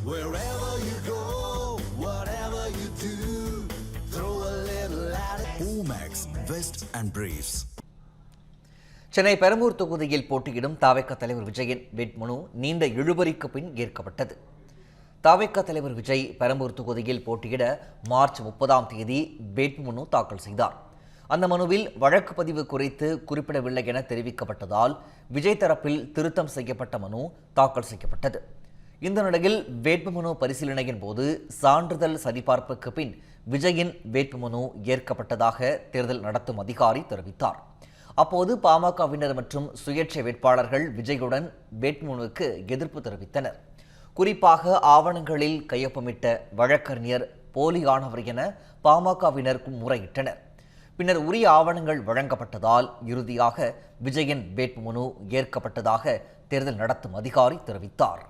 Wherever you go, whatever you do, throw a little at it. Omax, Vest and Briefs. Chennai Perambur தொகுதியில் போட்டியிடும் தாவேக தலைவர் விஜயின் வேட்புமனு நீண்ட இழுபறிக்கு பின் ஏற்கப்பட்டது. தாவேக தலைவர் விஜய் பெரம்பூர் தொகுதியில் போட்டியிட மார்ச் 30ஆம் தேதி வேட்புமனு தாக்கல் செய்தார். அந்த மனுவில் வழக்கு பதிவு குறித்து குறிப்பிடவில்லை என தெரிவிக்கப்பட்டதால் விஜய் தரப்பில் திருத்தம் செய்யப்பட்ட மனு தாக்கல் செய்யப்பட்டது. இந்த நிலையில் வேட்புமனு பரிசீலனையின் போது சான்றிதழ் சரிபார்ப்புக்கு பின் விஜயின் வேட்புமனு ஏற்கப்பட்டதாக தேர்தல் நடத்தும் அதிகாரி தெரிவித்தார். அப்போது பாமகவினர் மற்றும் சுயேட்சை வேட்பாளர்கள் விஜயுடன் வேட்புமனுவுக்கு எதிர்ப்பு தெரிவித்தனர். குறிப்பாக ஆவணங்களில் கையொப்பமிட்ட வழக்கறிஞர் போலியானவர் என பாமகவினர் முறையிட்டனர். பின்னர் உரிய ஆவணங்கள் வழங்கப்பட்டதால் இறுதியாக விஜயின் வேட்புமனு ஏற்கப்பட்டதாக தேர்தல் நடத்தும் அதிகாரி தெரிவித்தார்.